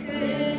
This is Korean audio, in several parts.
그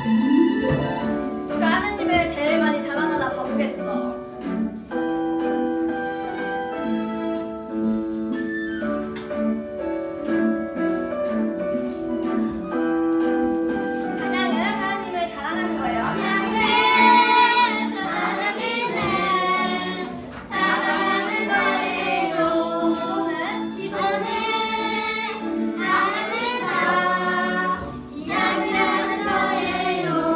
누가 하느님을 제일 많이 자랑하나 봐보겠어. 찬양은 하나님을 자랑하는 거예요. 이야기하는 거예요.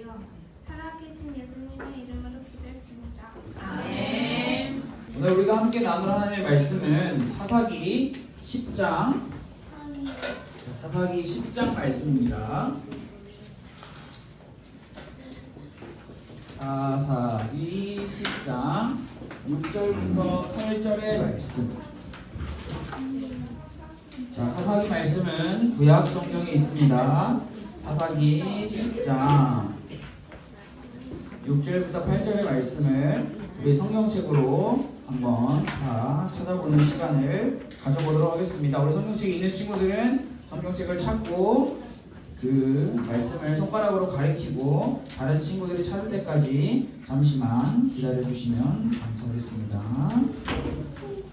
주시옵소서. 살아계신 예수님의 이름으로 기도했습니다. 아멘. 오늘 우리가 함께 나눌 하나님의 말씀은 사사기 10장 사사기 10장 말씀입니다. 사사기 10장 6절부터 8절의 말씀. 자, 사사기 말씀은 구약 성경에 있습니다. 사사기 10장 6절부터 8절의 말씀을 우리 성경책으로 한번 다 찾아보는 시간을 가져보도록 하겠습니다. 우리 성경책이 있는 친구들은 성경책을 찾고 그 말씀을 손가락으로 가리키고 다른 친구들이 찾을 때까지 잠시만 기다려 주시면 감사하겠습니다.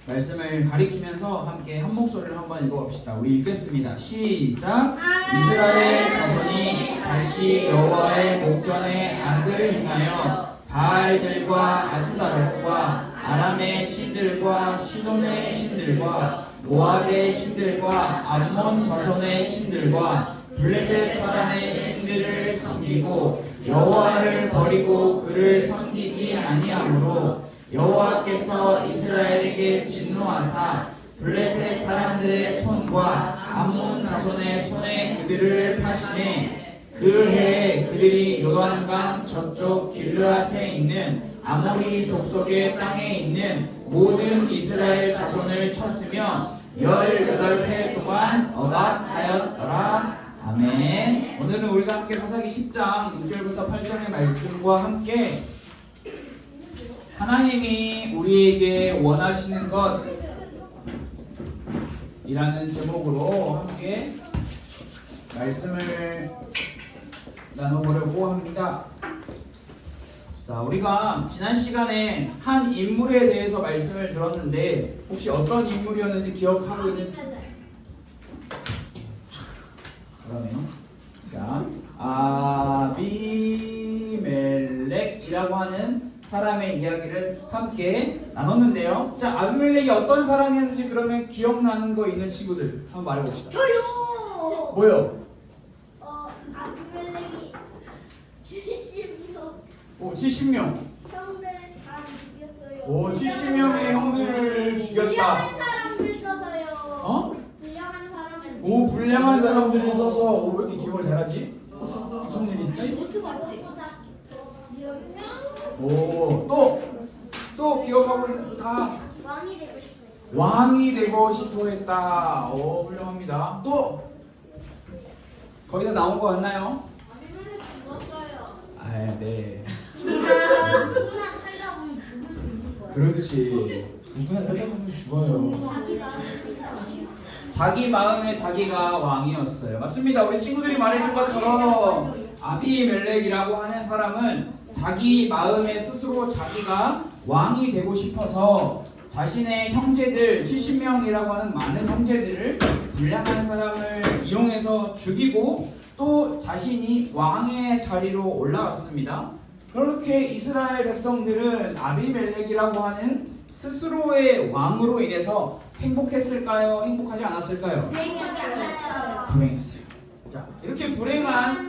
말씀을 가리키면서 함께 한 목소리를 한번 읽어봅시다. 우리 읽겠습니다. 시작! 이스라엘 자손이 다시 여호와의 목전에 악을 행하여 바알들과 아스타롯과 아람의 신들과 시돈의 신들과 모압의 신들과 암몬 자손의 신들과 블레셋 사람의 신들을 섬기고 여호와를 버리고 그를 섬기지 아니하므로 여호와께서 이스라엘에게 진노하사 블레셋 사람들의 손과 암몬 자손의 손에 그들을 파시매 그 해에 그들이 요단강 저쪽 길르앗에 있는 아모리 족속의 땅에 있는 모든 이스라엘 자손을 쳤으며 18해 동안 억압하였더라. 아멘. 오늘은 우리가 함께 사사기 10장 6절부터 8절의 말씀과 함께 하나님이 우리에게 원하시는 것 이라는 제목으로 함께 말씀을 나눠보려고 합니다. 자, 우리가 지난 시간에 한 인물에 대해서 말씀을 들었는데 혹시 어떤 인물이었는지 기억하고 있는? 그러네요. 자, 아비멜렉이라고 하는 사람의 이야기를 함께 나눴는데요. 자, 아비멜렉이 어떤 사람이었는지 그러면 기억나는 거 있는 친구들 한번 말해봅시다. 저요. 뭐요? 아비멜렉이 70명 오, 70명. 형들 다 죽였어요. 오, 70명의 형들을 죽였다. 불량한 사람들 써서요. 어? 불량한 사람은 오, 불량한 사람들을 써서 오, 왜 이렇게 기억을 잘하지? 무슨 일 있지? 노트 맞지? 오, 또 기억하고 있는 거 다 왕이 되고 싶어했어. 왕이 되고 싶어 했다. 오, 훌륭합니다. 또 거의 다 나온 거 같나요? 아비멜렉 죽었어요. 아, 네. 누구나 살다 보면 죽을 수 있는 거야. 그렇지. 누구나 살다 보면 죽어요. 자기 마음에 자기가 왕이었어요. 맞습니다. 우리 친구들이 말해준 것처럼 아비멜렉이라고 하는 사람은 자기 마음에 스스로 자기가 왕이 되고 싶어서 자신의 형제들 70명이라고 하는 많은 형제들을 불량한 사람을 이용해서 죽이고 또 자신이 왕의 자리로 올라갔습니다. 그렇게 이스라엘 백성들은 아비멜렉이라고 하는 스스로의 왕으로 인해서 행복했을까요? 행복하지 않았을까요? 불행했어요. 자, 이렇게 불행한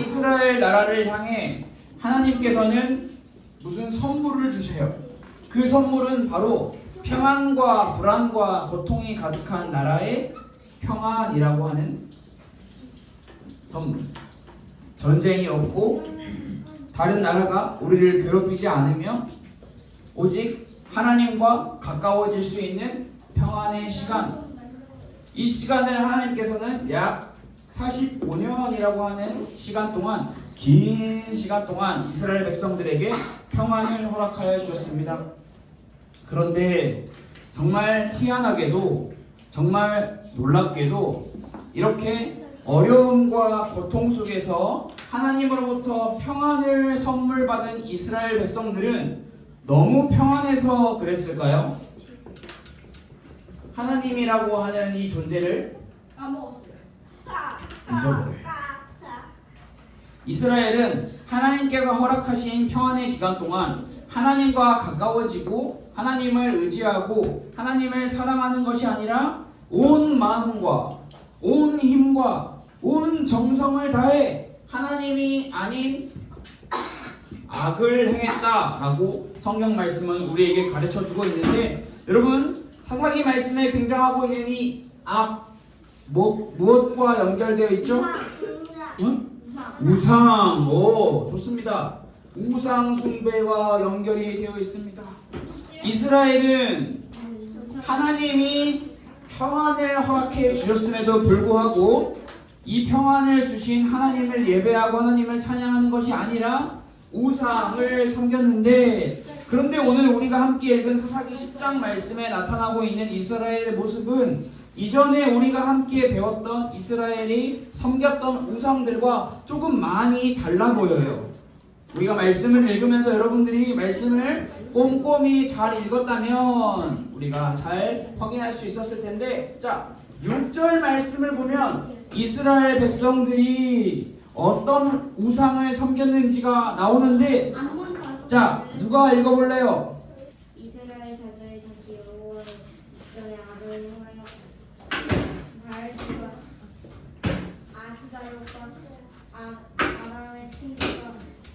이스라엘 나라를 향해 하나님께서는 무슨 선물을 주세요. 그 선물은 바로 평안과 불안과 고통이 가득한 나라의 평안이라고 하는 선물. 전쟁이 없고 다른 나라가 우리를 괴롭히지 않으며 오직 하나님과 가까워질 수 있는 평안의 시간. 이 시간을 하나님께서는 약 45년이라고 하는 시간 동안, 긴 시간 동안 이스라엘 백성들에게 평안을 허락하여 주셨습니다. 그런데 정말 희한하게도, 정말 놀랍게도 이렇게 어려움과 고통 속에서 하나님으로부터 평안을 선물 받은 이스라엘 백성들은 너무 평안해서 그랬을까요? 하나님이라고 하는 이 존재를 잊어버려요. 이스라엘은 하나님께서 허락하신 평안의 기간 동안 하나님과 가까워지고 하나님을 의지하고 하나님을 사랑하는 것이 아니라 온 마음과 온 힘과 온 정성을 다해 하나님이 아닌 악을 행했다라고 성경 말씀은 우리에게 가르쳐 주고 있는데, 여러분 사사기 말씀에 등장하고 있는 이 악 무엇과 연결되어 있죠? 응? 우상. 오, 좋습니다. 우상 숭배와 연결이 되어 있습니다. 이스라엘은 하나님이 평안을 허락해 주셨음에도 불구하고 이 평안을 주신 하나님을 예배하고 하나님을 찬양하는 것이 아니라 우상을 섬겼는데, 그런데 오늘 우리가 함께 읽은 사사기 10장 말씀에 나타나고 있는 이스라엘의 모습은 이전에 우리가 함께 배웠던 이스라엘이 섬겼던 우상들과 조금 많이 달라 보여요. 우리가 말씀을 읽으면서 여러분들이 말씀을 꼼꼼히 잘 읽었다면 우리가 잘 확인할 수 있었을 텐데, 자, 6절 말씀을 보면 이스라엘 백성들이 어떤 우상을 섬겼는지가 나오는데, 자, 누가 읽어볼래요? 이스라엘 자손의 자기 여호와의 전에 악을 행하여 바알과 아스다롯과 아람의 신들과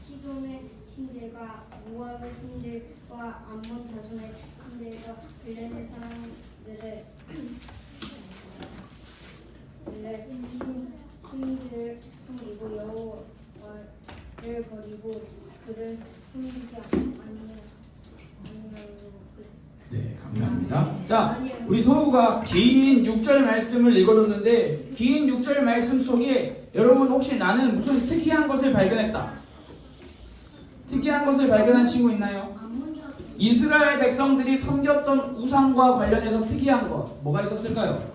시돈의 신들과 모압의 신들과 암몬 자손의 신들과 블레셋 사람들의 신들을 섬기고 여호와를 버리고 그를 섬기지 아니하고. 네, 감사합니다. 자, 우리 서우가 긴 6절 말씀을 읽어줬는데, 긴 6절 말씀 속에 여러분 혹시 나는 무슨 특이한 것을 발견했다, 특이한 것을 발견한 친구 있나요? 이스라엘 백성들이 섬겼던 우상과 관련해서 특이한 것 뭐가 있었을까요?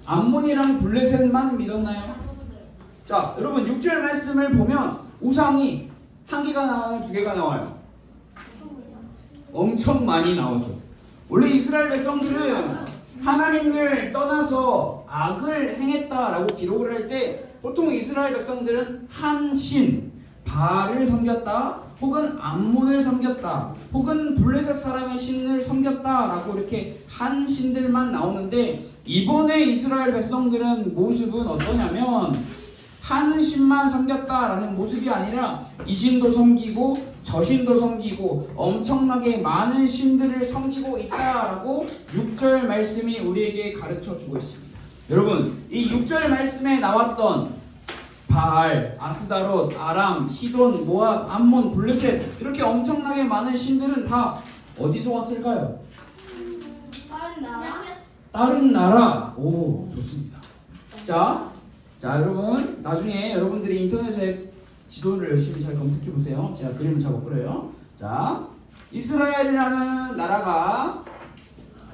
암몬이랑 블레셋만 믿었나요? 자, 여러분 6절 말씀을 보면 우상이 한 개가 나와요, 두 개가 나와요? 엄청 많이 나오죠. 원래 이스라엘 백성들은 하나님을 떠나서 악을 행했다라고 기록을 할 때 보통 이스라엘 백성들은 한 신, 바알을 섬겼다, 혹은 암몬을 섬겼다, 혹은 블레셋 사람의 신을 섬겼다라고 이렇게 한 신들만 나오는데, 이번에 이스라엘 백성들은 모습은 어떠냐면 한 신만 섬겼다라는 모습이 아니라 이 신도 섬기고 저 신도 섬기고 엄청나게 많은 신들을 섬기고 있다라고 6절 말씀이 우리에게 가르쳐 주고 있습니다. 여러분, 이 6절 말씀에 나왔던 바알, 아스다롯, 아람, 시돈, 모압, 암몬, 블레셋, 이렇게 엄청나게 많은 신들은 다 어디서 왔을까요? 다른 나라. 오, 좋습니다. 자, 여러분 나중에 여러분들이 인터넷에 지도를 열심히 잘 검색해 보세요. 제가 그림을 잡아버려요. 자, 이스라엘이라는 나라가,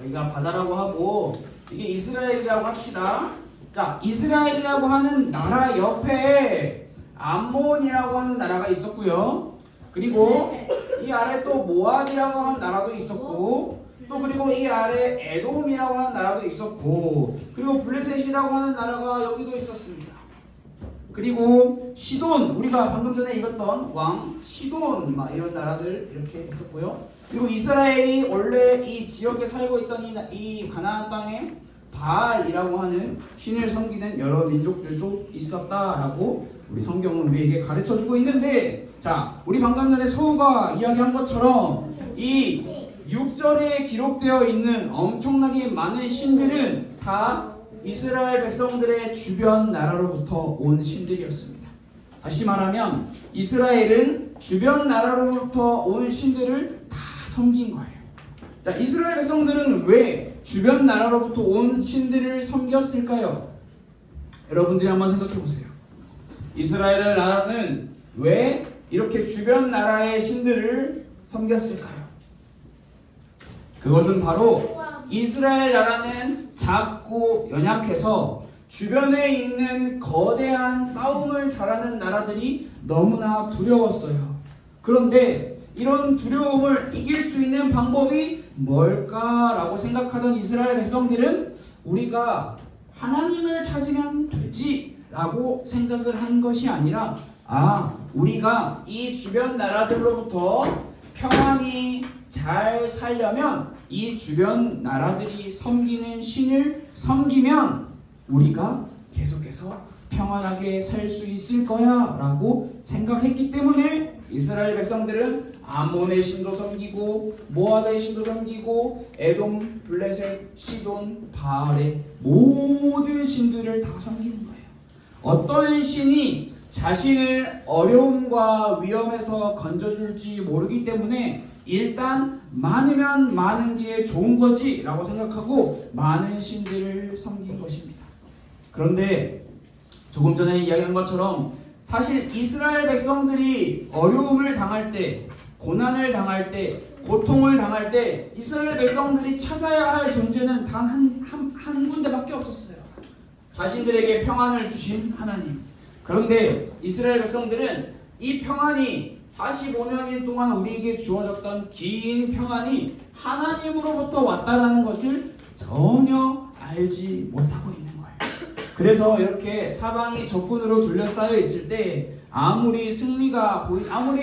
여기가 바다라고 하고 이게 이스라엘이라고 합시다. 자, 이스라엘이라고 하는 나라 옆에 암몬이라고 하는 나라가 있었고요. 그리고 이 아래 또 모압이라고 하는 나라도 있었고, 또 그리고 이 아래 에돔이라고 하는 나라도 있었고, 그리고 블레셋이라고 하는 나라가 여기도 있었습니다. 그리고 시돈, 우리가 방금 전에 읽었던 왕 시돈, 막 이런 나라들 이렇게 있었고요. 그리고 이스라엘이 원래 이 지역에 살고 있던 이 가나안 땅에 바알이라고 하는 신을 섬기는 여러 민족들도 있었다라고 우리 성경은 우리에게 가르쳐주고 있는데, 자, 우리 방금 전에 서우가 이야기한 것처럼 이 6절에 기록되어 있는 엄청나게 많은 신들은 다 이스라엘 백성들의 주변 나라로부터 온 신들이었습니다. 다시 말하면 이스라엘은 주변 나라로부터 온 신들을 다 섬긴 거예요. 자, 이스라엘 백성들은 왜 주변 나라로부터 온 신들을 섬겼을까요? 여러분들이 한번 생각해 보세요. 이스라엘 나라는 왜 이렇게 주변 나라의 신들을 섬겼을까요? 그것은 바로 이스라엘 나라는 작고 연약해서 주변에 있는 거대한 싸움을 잘하는 나라들이 너무나 두려웠어요. 그런데 이런 두려움을 이길 수 있는 방법이 뭘까라고 생각하던 이스라엘 백성들은 우리가 하나님을 찾으면 되지라고 생각을 한 것이 아니라, 우리가 이 주변 나라들로부터 평안히 잘 살려면 이 주변 나라들이 섬기는 신을 섬기면 우리가 계속해서 평안하게 살 수 있을 거야 라고 생각했기 때문에 이스라엘 백성들은 암몬의 신도 섬기고 모압의 신도 섬기고 에돔, 블레셋, 시돈, 바알의 모든 신들을 다 섬기는 거예요. 어떤 신이 자신을 어려움과 위험에서 건져줄지 모르기 때문에 일단 많으면 많은 게 좋은 거지 라고 생각하고 많은 신들을 섬긴 것입니다. 그런데 조금 전에 이야기한 것처럼 사실 이스라엘 백성들이 어려움을 당할 때, 고난을 당할 때, 고통을 당할 때 이스라엘 백성들이 찾아야 할 존재는 단 한 군데밖에 없었어요. 자신들에게 평안을 주신 하나님. 그런데 이스라엘 백성들은 이 평안이 45년일 동안 우리에게 주어졌던 긴 평안이 하나님으로부터 왔다라는 것을 전혀 알지 못하고 있는 거예요. 그래서 이렇게 사방이 적군으로 둘러싸여 있을 때 아무리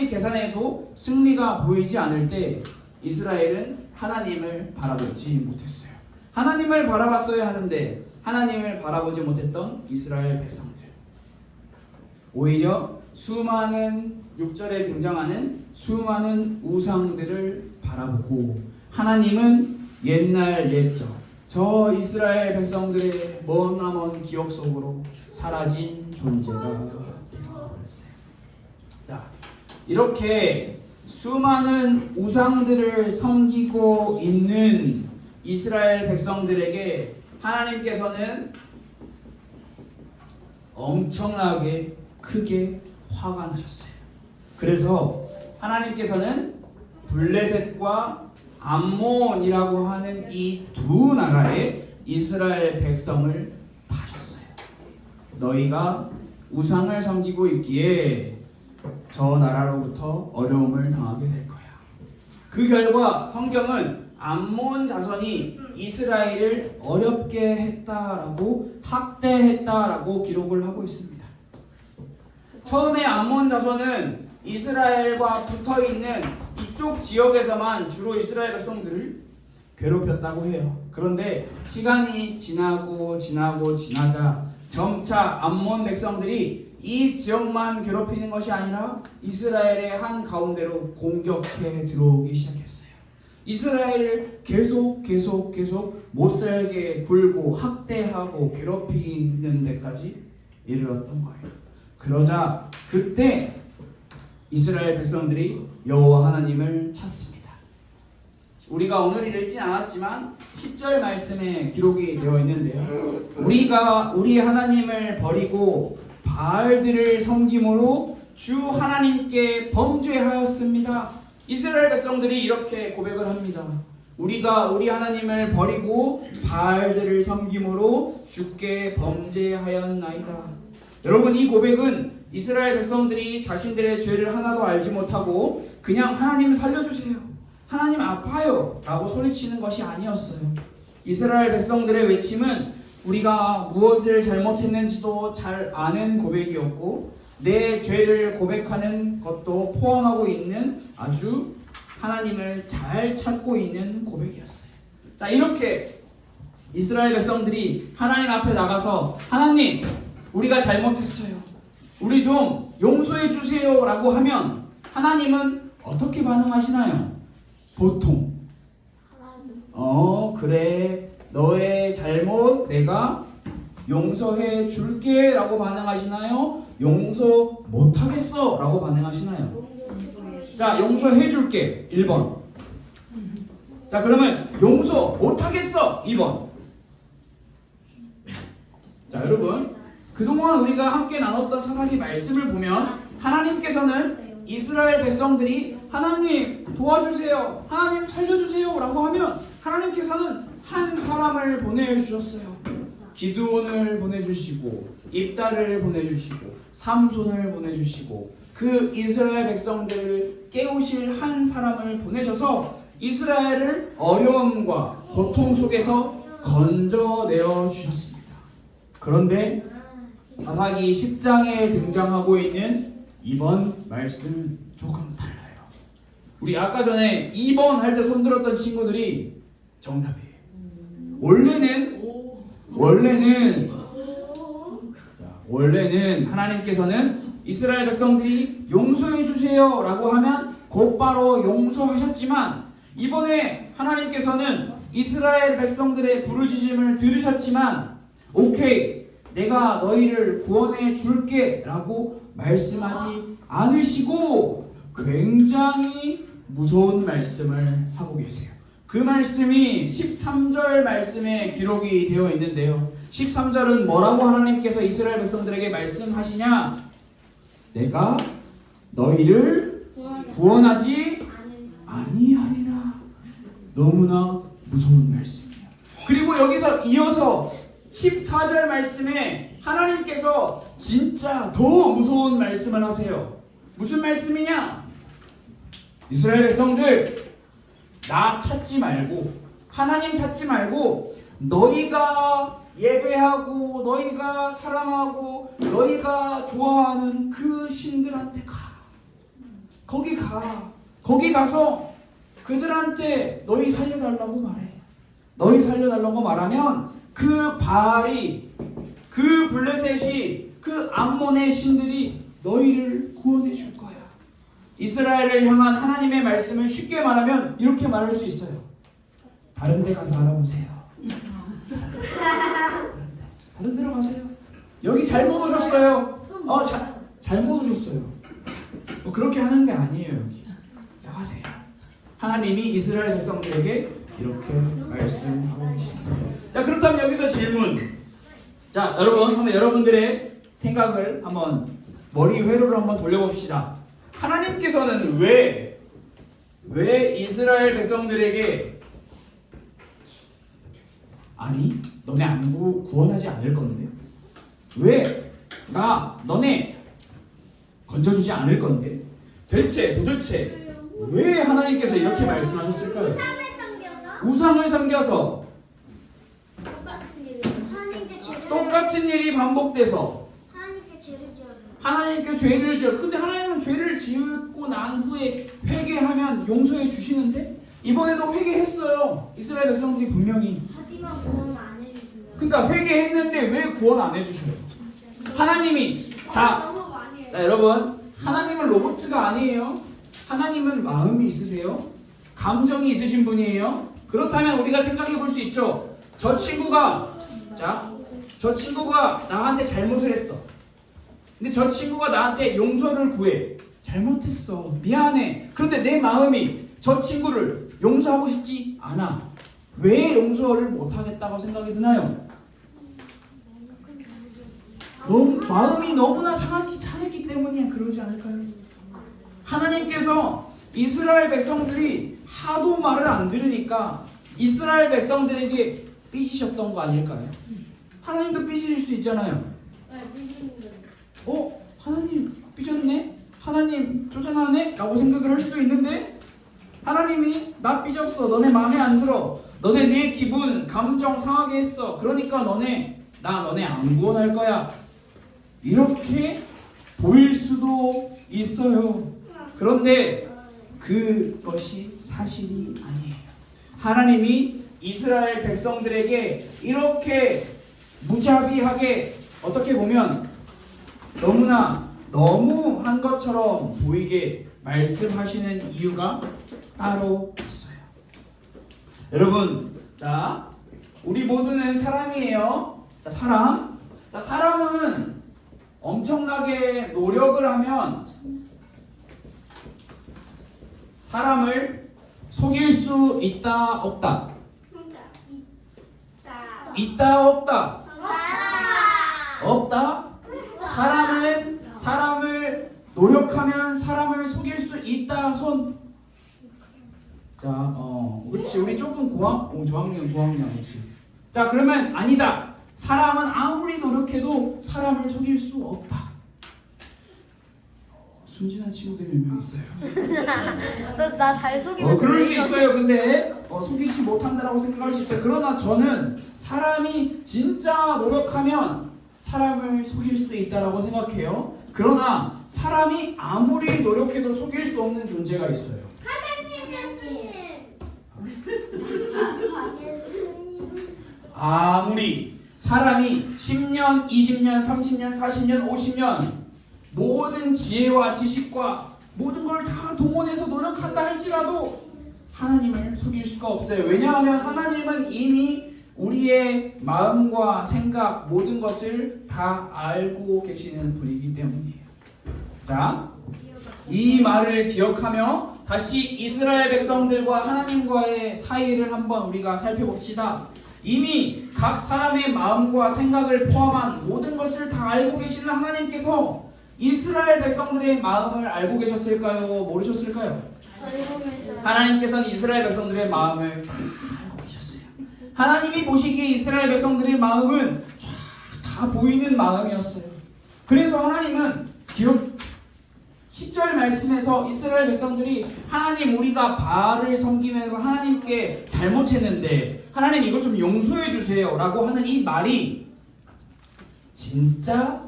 계산해도 승리가 보이지 않을 때 이스라엘은 하나님을 바라보지 못했어요. 하나님을 바라봤어야 하는데 하나님을 바라보지 못했던 이스라엘 백성들. 오히려 수많은 6절에 등장하는 수많은 우상들을 바라보고 하나님은 옛날 옛적 저 이스라엘 백성들의 머나먼 기억 속으로 사라진 존재가 되어버렸어요. 이렇게 수많은 우상들을 섬기고 있는 이스라엘 백성들에게 하나님께서는 엄청나게 크게 화가 나셨어요. 그래서 하나님께서는 블레셋과 암몬이라고 하는 이 두 나라에 이스라엘 백성을 파셨어요. 너희가 우상을 섬기고 있기에 저 나라로부터 어려움을 당하게 될 거야. 그 결과 성경은 암몬 자손이 이스라엘을 어렵게 했다라고 학대했다라고 기록을 하고 있습니다. 처음에 암몬 자손은 이스라엘과 붙어있는 이쪽 지역에서만 주로 이스라엘 백성들을 괴롭혔다고 해요. 그런데 시간이 지나자 점차 암몬 백성들이 이 지역만 괴롭히는 것이 아니라 이스라엘의 한 가운데로 공격해 들어오기 시작했어요. 이스라엘을 계속 못살게 굴고 학대하고 괴롭히는 데까지 이르렀던 거예요. 그러자 그때 이스라엘 백성들이 여호와 하나님을 찾습니다. 우리가 오늘 읽진 않았지만 10절 말씀에 기록이 되어 있는데요. 우리가 우리 하나님을 버리고 바알들을 섬김으로 주 하나님께 범죄하였습니다. 이스라엘 백성들이 이렇게 고백을 합니다. 우리가 우리 하나님을 버리고 바알들을 섬김으로 주께 범죄하였나이다. 여러분, 이 고백은 이스라엘 백성들이 자신들의 죄를 하나도 알지 못하고 그냥 하나님 살려주세요, 하나님 아파요 라고 소리치는 것이 아니었어요. 이스라엘 백성들의 외침은 우리가 무엇을 잘못했는지도 잘 아는 고백이었고 내 죄를 고백하는 것도 포함하고 있는 아주 하나님을 잘 찾고 있는 고백이었어요. 자, 이렇게 이스라엘 백성들이 하나님 앞에 나가서 하나님, 우리가 잘못했어요, 우리 좀 용서해 주세요 라고 하면 하나님은 어떻게 반응하시나요? 보통 그래, 너의 잘못 내가 용서해 줄게 라고 반응하시나요? 용서 못하겠어 라고 반응하시나요? 자, 용서해 줄게 1번. 자, 그러면 용서 못하겠어 2번. 자, 여러분, 그동안 우리가 함께 나눴던 사사기 말씀을 보면 하나님께서는 이스라엘 백성들이 하나님 도와주세요, 하나님 살려주세요 라고 하면 하나님께서는 한 사람을 보내주셨어요. 기드온을 보내주시고 입달을 보내주시고 삼손을 보내주시고 그 이스라엘 백성들을 깨우실 한 사람을 보내셔서 이스라엘을 어려움과 고통 속에서 건져내어 주셨습니다. 그런데 사사기 10장에 등장하고 있는 이번 말씀은 조금 달라요. 우리 아까 전에 2번 할 때 손들었던 친구들이 정답이에요. 원래는 원래는 하나님께서는 이스라엘 백성들이 용서해 주세요 라고 하면 곧바로 용서하셨지만, 이번에 하나님께서는 이스라엘 백성들의 부르짖음을 들으셨지만, 오케이, 내가 너희를 구원해 줄게 라고 말씀하지 않으시고 굉장히 무서운 말씀을 하고 계세요. 그 말씀이 13절 말씀에 기록이 되어 있는데요. 13절은 뭐라고 하나님께서 이스라엘 백성들에게 말씀하시냐? 내가 너희를 구원하지 아니하리라. 너무나 무서운 말씀이에요. 그리고 여기서 이어서 14절 말씀에 하나님께서 진짜 더 무서운 말씀을 하세요. 무슨 말씀이냐? 이스라엘 백성들, 나 찾지 말고, 하나님 찾지 말고, 너희가 예배하고 너희가 사랑하고 너희가 좋아하는 그 신들한테 가. 거기 가서 그들한테 너희 살려달라고 말해. 너희 살려달라고 말하면 그 바알이, 그 블레셋이, 그 암몬의 신들이 너희를 구원해 줄 거야. 이스라엘을 향한 하나님의 말씀을 쉽게 말하면 이렇게 말할 수 있어요. 다른 데 가서 알아보세요. 다른 데로 가세요. 여기 잘못 오셨어요. 잘못 오셨어요. 그렇게 하는 게 아니에요. 여기 나가세요. 하나님이 이스라엘 백성들에게 이렇게 말씀하고 계십니다. 자, 그렇다면 여기서 질문. 자, 한번 여러분들의 생각을 한번 머리 회로를 한번 돌려봅시다. 하나님께서는 왜 이스라엘 백성들에게 아니, 너네 안 구원하지 않을 건데, 왜 너네 건져주지 않을 건데, 도대체 왜 하나님께서 이렇게 말씀하셨을까요? 우상을 섬겨서 똑같은 일이 반복돼서 하나님께 죄를 지어서. 근데 하나님은 죄를 짓고 난 후에 회개하면 용서해 주시는데, 이번에도 회개했어요. 이스라엘 백성들이 분명히. 하지만 구원 안 해주시면. 그러니까 회개했는데 왜 구원 안 해주셔요? 하나님이 자 여러분, 하나님은 로봇가 아니에요. 하나님은 마음이 있으세요. 감정이 있으신 분이에요. 그렇다면 우리가 생각해 볼 수 있죠. 저 친구가 나한테 잘못을 했어. 근데 저 친구가 나한테 용서를 구해. 잘못했어, 미안해. 그런데 내 마음이 저 친구를 용서하고 싶지 않아. 왜 용서를 못하겠다고 생각이 드나요? 마음이 너무나 상했기 때문이야. 그러지 않을까요? 하나님께서 이스라엘 백성들이 하도 말을 안 들으니까 이스라엘 백성들에게 삐지셨던 거 아닐까요? 하나님도 삐질 수 있잖아요. 하나님 삐졌네? 하나님 쪼잔하네? 라고 생각을 할 수도 있는데, 하나님이 나 삐졌어, 너네 마음에 안 들어, 너네 내 기분 감정 상하게 했어, 그러니까 너네 안 구원할 거야, 이렇게 보일 수도 있어요. 그런데 그것이 사실이 아니에요. 하나님이 이스라엘 백성들에게 이렇게 무자비하게, 어떻게 보면 너무 한 것처럼 보이게 말씀하시는 이유가 따로 있어요. 여러분, 우리 모두는 사람이에요. 사람은 엄청나게 노력을 하면 사람을 속일 수 있다, 없다? 있다, 없다? 없다? 사람을 노력하면 사람을 속일 수 있다, 손. 그렇지. 우리 조금 저학년, 그렇지. 자, 그러면 아니다. 사람은 아무리 노력해도 사람을 속일 수 없다. 순진한 친구들이 몇 명 있어요. 나 잘 속이면 그럴 수 있어요. 근데 속이지 못한다라고 생각할 수 있어요. 그러나 저는 사람이 진짜 노력하면 사람을 속일 수도 있다라고 생각해요. 그러나 사람이 아무리 노력해도 속일 수 없는 존재가 있어요. 아무리 사람이 10년, 20년, 30년, 40년, 50년 모든 지혜와 지식과 모든 걸 다 동원해서 노력한다 할지라도 하나님을 속일 수가 없어요. 왜냐하면 하나님은 이미 우리의 마음과 생각 모든 것을 다 알고 계시는 분이기 때문이에요. 자, 이 말을 기억하며 다시 이스라엘 백성들과 하나님과의 사이를 한번 우리가 살펴봅시다. 이미 각 사람의 마음과 생각을 포함한 모든 것을 다 알고 계시는 하나님께서 이스라엘 백성들의 마음을 알고 계셨을까요? 모르셨을까요? 하나님께서는 이스라엘 백성들의 마음을 다 알고 계셨어요. 하나님이 보시기에 이스라엘 백성들의 마음은 다 보이는 마음이었어요. 그래서 하나님은 기록 10절 말씀에서 이스라엘 백성들이 하나님 우리가 바알을 섬기면서 하나님께 잘못했는데 하나님 이것 좀 용서해 주세요 라고 하는 이 말이 진짜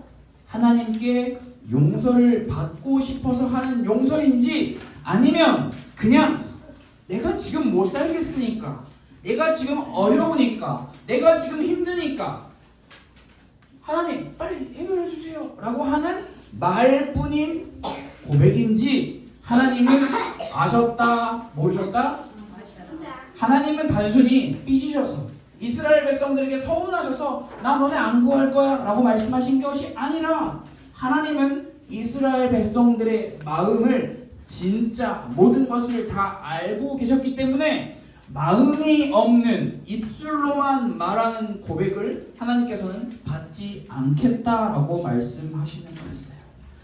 하나님께 용서를 받고 싶어서 하는 용서인지 아니면 그냥 내가 지금 못 살겠으니까 내가 지금 어려우니까 내가 지금 힘드니까 하나님 빨리 해결해 주세요 라고 하는 말뿐인 고백인지 하나님은 아셨다 모르셨다? 하나님은 단순히 삐지셔서 이스라엘 백성들에게 서운하셔서 나 너네 안 구할 거야 라고 말씀하신 것이 아니라 하나님은 이스라엘 백성들의 마음을 진짜 모든 것을 다 알고 계셨기 때문에 마음이 없는 입술로만 말하는 고백을 하나님께서는 받지 않겠다라고 말씀하시는 거였어요.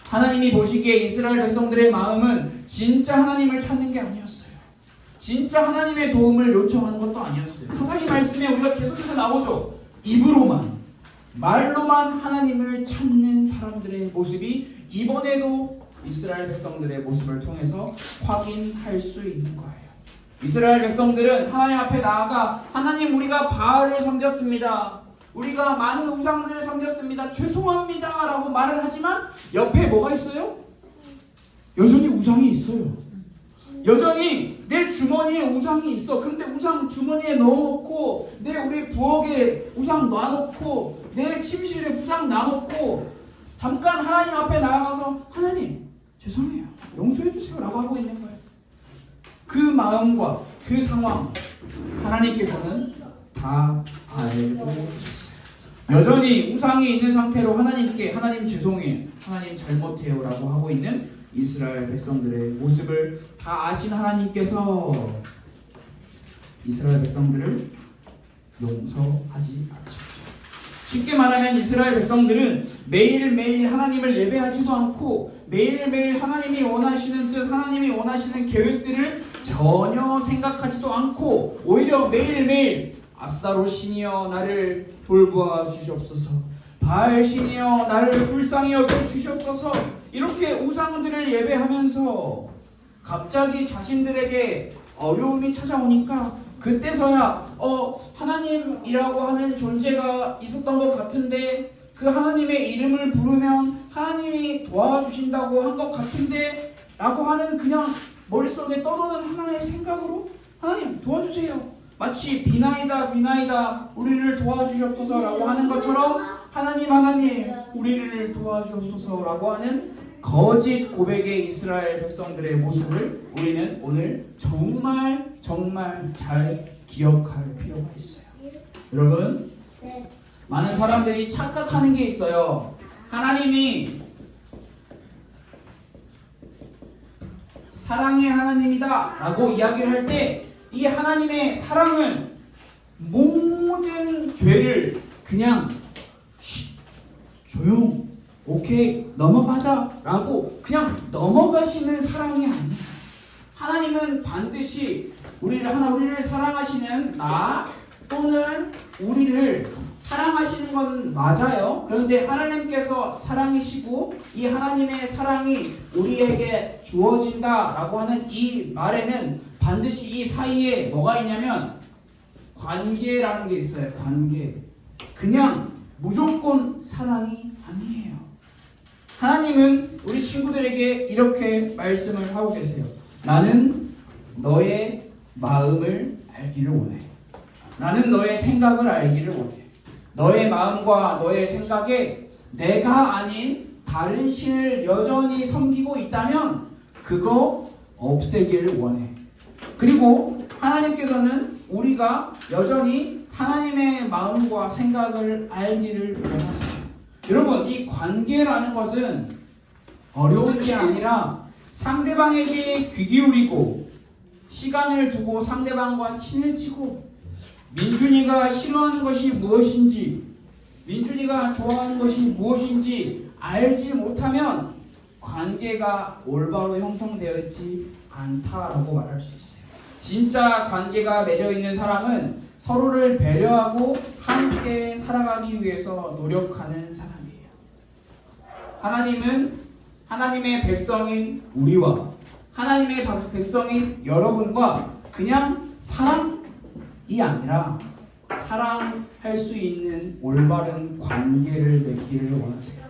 하나님이 보시기에 이스라엘 백성들의 마음은 진짜 하나님을 찾는 게 아니었어요. 진짜 하나님의 도움을 요청하는 것도 아니었어요. 성경의 말씀에 우리가 계속해서 나오죠. 입으로만 말로만 하나님을 찾는 사람들의 모습이 이번에도 이스라엘 백성들의 모습을 통해서 확인할 수 있는 거예요. 이스라엘 백성들은 하나님 앞에 나아가 하나님 우리가 바알을 섬겼습니다. 우리가 많은 우상들을 섬겼습니다. 죄송합니다 라고 말은 하지만 옆에 뭐가 있어요? 여전히 우상이 있어요. 여전히 내 주머니에 우상이 있어. 근데 우상 주머니에 넣어놓고 내 우리 부엌에 우상 놔놓고 내 침실에 우상 놔놓고 잠깐 하나님 앞에 나아가서 하나님 죄송해요 용서해주세요 라고 하고 있는 거예요. 그 마음과 그 상황 하나님께서는 다 알고 계셨어요. 여전히 우상이 있는 상태로 하나님께 하나님 죄송해요 하나님 잘못해요 라고 하고 있는 이스라엘 백성들의 모습을 다 아신 하나님께서 이스라엘 백성들을 용서하지 않으셨죠. 쉽게 말하면 이스라엘 백성들은 매일매일 하나님을 예배하지도 않고 매일매일 하나님이 원하시는 뜻, 하나님이 원하시는 계획들을 전혀 생각하지도 않고 오히려 매일매일 아스타롯 신이여 나를 돌보아 주시옵소서, 바알 신이여 나를 불쌍히 여겨 주시옵소서 이렇게 우상들을 예배하면서 갑자기 자신들에게 어려움이 찾아오니까 그때서야 하나님이라고 하는 존재가 있었던 것 같은데 그 하나님의 이름을 부르면 하나님이 도와주신다고 한 것 같은데 라고 하는 그냥 머릿속에 떠도는 하나의 생각으로 하나님 도와주세요 마치 비나이다 우리를 도와주시옵소서 라고 하는 것처럼 하나님 우리를 도와주옵소서 라고 하는 거짓 고백의 이스라엘 백성들의 모습을 우리는 오늘 정말 잘 기억할 필요가 있어요. 여러분 많은 사람들이 착각하는 게 있어요. 하나님이 사랑의 하나님이다 라고 이야기를 할 때 이 하나님의 사랑은 모든 죄를 그냥 조용 오케이 넘어가자 라고 그냥 넘어가시는 사랑이 아니에요. 하나님은 반드시 우리를 사랑하시는 나 또는 우리를 사랑하시는 것은 맞아요. 그런데 하나님께서 사랑이시고 이 하나님의 사랑이 우리에게 주어진다라고 하는 이 말에는 반드시 이 사이에 뭐가 있냐면 관계라는 게 있어요. 관계. 그냥 무조건 사랑이 아니에요. 하나님은 우리 친구들에게 이렇게 말씀을 하고 계세요. 나는 너의 마음을 알기를 원해. 나는 너의 생각을 알기를 원해. 너의 마음과 너의 생각에 내가 아닌 다른 신을 여전히 섬기고 있다면 그거 없애길 원해. 그리고 하나님께서는 우리가 여전히 하나님의 마음과 생각을 알기를 원하세요. 여러분, 이 관계라는 것은 어려운 게 아니라 상대방에게 귀 기울이고 시간을 두고 상대방과 친해지고 민준이가 싫어하는 것이 무엇인지 민준이가 좋아하는 것이 무엇인지 알지 못하면 관계가 올바로 형성되어 있지 않다라고 말할 수 있어요. 진짜 관계가 맺어 있는 사람은 서로를 배려하고 함께 살아가기 위해서 노력하는 사람이에요. 하나님은 하나님의 백성인 우리와 하나님의 백성인 여러분과 그냥 사랑이 아니라 사랑할 수 있는 올바른 관계를 맺기를 원하세요.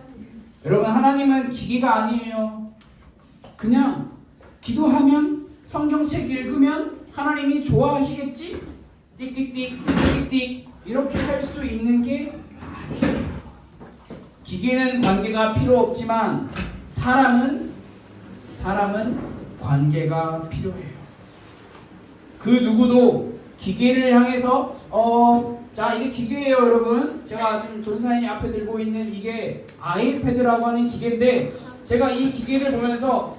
여러분, 하나님은 기계가 아니에요. 그냥 기도하면 성경책 읽으면 하나님이 좋아하시겠지? 띡띡띡 띡띡 이렇게 할 수 있는 게 아니에요. 기계는 관계가 필요 없지만 사람은 관계가 필요해요. 그 누구도 기계를 향해서 자, 이게 기계예요, 여러분. 제가 지금 전사인이 앞에 들고 있는 이게 아이패드라고 하는 기계인데 제가 이 기계를 보면서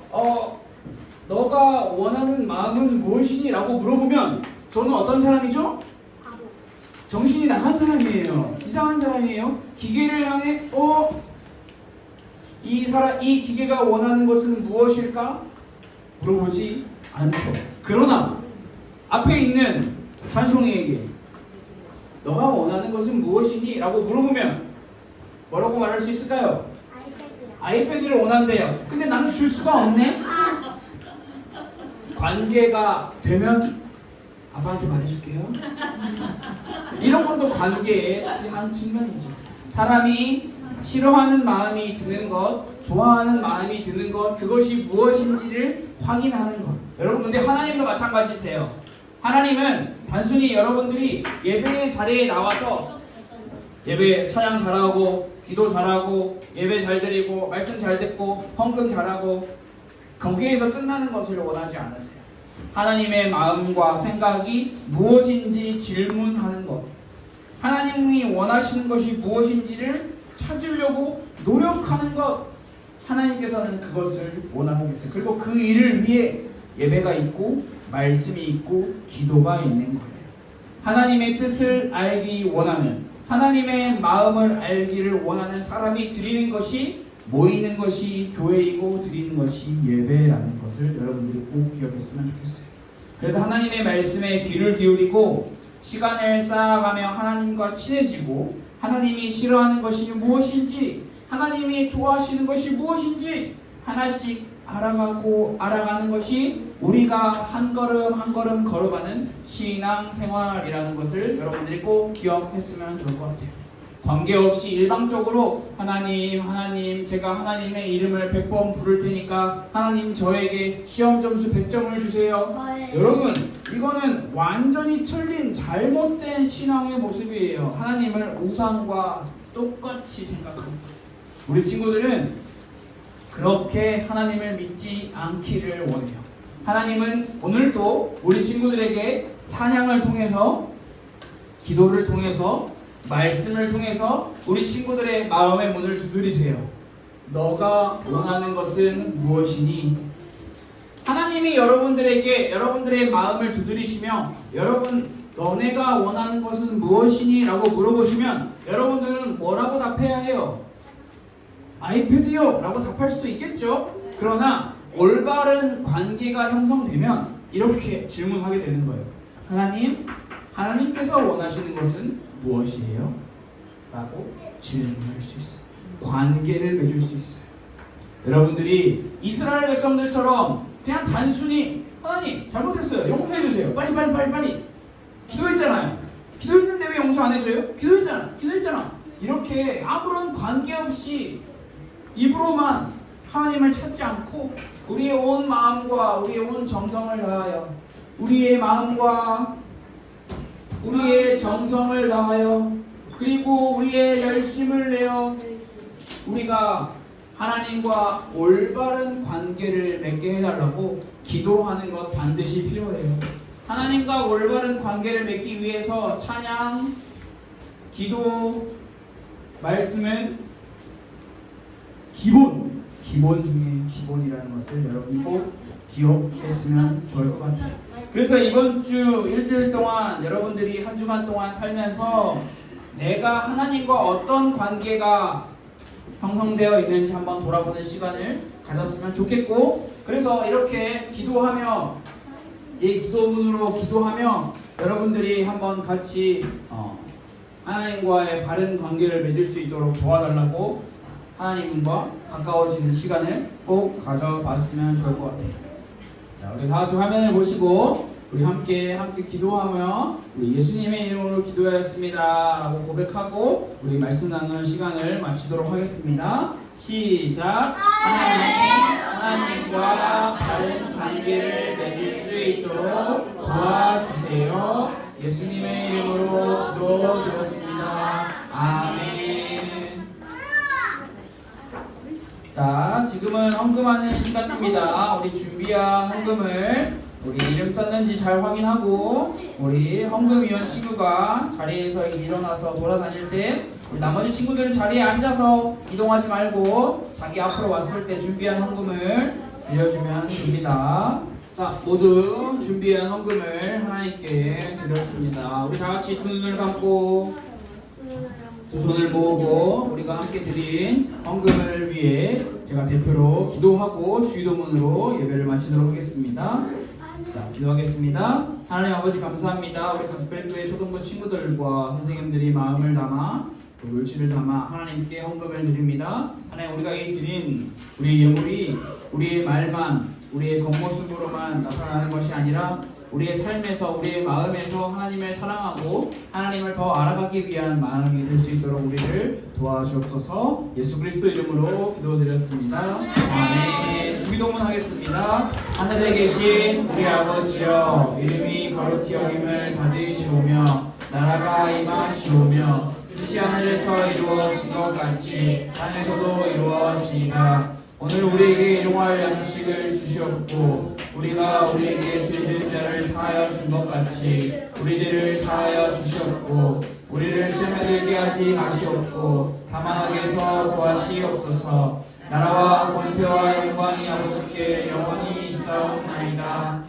너가 원하는 마음은 무엇이니? 라고 물어보면 저는 어떤 사람이죠? 정신이 나간 사람이에요. 이상한 사람이에요. 기계를 향해 이 기계가 원하는 것은 무엇일까? 물어보지 않죠. 그러나 앞에 있는 찬송이에게 너가 원하는 것은 무엇이니? 라고 물어보면 뭐라고 말할 수 있을까요? 아이패드를 원한대요. 근데 나는 줄 수가 없네? 관계가 되면 아빠한테 말해줄게요. 이런 것도 관계의 한 측면이죠. 사람이 싫어하는 마음이 드는 것, 좋아하는 마음이 드는 것, 그것이 무엇인지를 확인하는 것. 여러분, 근데 하나님도 마찬가지세요. 하나님은 단순히 여러분들이 예배의 자리에 나와서 예배 찬양 잘하고 기도 잘하고 예배 잘 드리고 말씀 잘 듣고 헌금 잘하고 거기에서 끝나는 것을 원하지 않으세요. 하나님의 마음과 생각이 무엇인지 질문하는 것, 하나님이 원하시는 것이 무엇인지를 찾으려고 노력하는 것, 하나님께서는 그것을 원하고 계세요. 그리고 그 일을 위해 예배가 있고 말씀이 있고 기도가 있는 거예요. 하나님의 뜻을 알기 원하는, 하나님의 마음을 알기를 원하는 사람이 드리는 것이, 모이는 것이 교회이고 드리는 것이 예배라는 것을 여러분들이 꼭 기억했으면 좋겠어요. 그래서 하나님의 말씀에 귀를 기울이고 시간을 쌓아가며 하나님과 친해지고 하나님이 싫어하는 것이 무엇인지, 하나님이 좋아하시는 것이 무엇인지 하나씩 알아가는 것이 우리가 한 걸음 한 걸음 걸어가는 신앙생활이라는 것을 여러분들이 꼭 기억했으면 좋을 것 같아요. 관계없이 일방적으로 하나님 제가 하나님의 이름을 100번 부를 테니까 하나님 저에게 시험 점수 100점을 주세요. 여러분, 이거는 완전히 틀린 잘못된 신앙의 모습이에요. 하나님을 우상과 똑같이 생각합니다. 우리 친구들은 그렇게 하나님을 믿지 않기를 원해요. 하나님은 오늘도 우리 친구들에게 찬양을 통해서, 기도를 통해서, 말씀을 통해서 우리 친구들의 마음의 문을 두드리세요. 너가 원하는 것은 무엇이니? 하나님이 여러분들에게 여러분들의 마음을 두드리시며 너네가 원하는 것은 무엇이니? 라고 물어보시면 여러분들은 뭐라고 답해야 해요? 아이패드요! 라고 답할 수도 있겠죠? 그러나 올바른 관계가 형성되면 이렇게 질문하게 되는 거예요. 하나님께서 원하시는 것은 무엇이에요? 라고 질문할 수 있어요. 관계를 맺을 수 있어요. 여러분들이 이스라엘 백성들처럼 그냥 단순히 하나님 잘못했어요, 용서해 주세요, 빨리 기도했잖아요. 기도했는데 왜 용서 안 해줘요? 기도했잖아. 이렇게 아무런 관계 없이 입으로만 하나님을 찾지 않고 우리의 온 마음과 우리의 온 정성을 다하여 우리의 마음과 우리의 정성을 다하여 그리고 우리의 열심을 내어 우리가 하나님과 올바른 관계를 맺게 해달라고 기도하는 것 반드시 필요해요. 하나님과 올바른 관계를 맺기 위해서 찬양, 기도, 말씀은 기본 중에 기본이라는 것을 여러분이 꼭 기억했으면 좋을 것 같아요. 그래서 이번 주 일주일 동안 여러분들이 한 주간 동안 살면서 내가 하나님과 어떤 관계가 형성되어 있는지 한번 돌아보는 시간을 가졌으면 좋겠고, 그래서 이렇게 기도하며 이 기도문으로 기도하며 여러분들이 한번 같이 하나님과의 바른 관계를 맺을 수 있도록 도와달라고 하나님과 가까워지는 시간을 꼭 가져봤으면 좋을 것 같아요. 자, 우리 다 같이 화면을 보시고 우리 함께 기도하며 우리 예수님의 이름으로 기도하였습니다 라고 고백하고 우리 말씀 나누는 시간을 마치도록 하겠습니다. 시작. 하나님과 바른 관계를 맺을 수 있도록 도와주세요. 예수님의 이름으로 기도드렸습니다. 아멘. 자, 지금은 헌금하는 시간입니다. 우리 준비한 헌금을 우리 이름 썼는지 잘 확인하고, 우리 헌금위원 친구가 자리에서 일어나서 돌아다닐 때 우리 나머지 친구들은 자리에 앉아서 이동하지 말고 자기 앞으로 왔을 때 준비한 헌금을 드려주면 됩니다. 자, 모두 준비한 헌금을 하나님께 드렸습니다. 우리 다 같이 두 눈을 감고 두 손을 모으고 우리가 함께 드린 헌금을 위해 제가 대표로 기도하고 주기도문으로 예배를 마치도록 하겠습니다. 자, 기도하겠습니다. 하나님 아버지 감사합니다. 우리 가스펠교회 초등부 친구들과 선생님들이 마음을 담아 또 물질을 담아 하나님께 헌금을 드립니다. 하나님, 우리가 이 드린 우리의 예물이 우리의 말만, 우리의 겉모습으로만 나타나는 것이 아니라 우리의 삶에서, 우리의 마음에서 하나님을 사랑하고 하나님을 더 알아가기 위한 마음이 될 수 있도록 우리를 도와주옵소서. 예수 그리스도 이름으로 기도드렸습니다. 아멘. 주기도문 하겠습니다. 하늘에 계신 우리 아버지여, 이름이 거룩히 여김을 받으시오며 나라가 임하시오며 뜻이 하늘에서 이루어진 것 같이 땅에서도 이루어지이다. 오늘 우리에게 일용할 양식을 주시옵고 우리가 우리에게 죄 지은 자를 사하여 준 것 같이 우리 죄를 사하여 주시옵고 우리를 시험에 들게 하지 마시옵고 다만 악에서 구하시옵소서. 나라와 권세와 영광이 아버지께 영원히 있사옵나이다.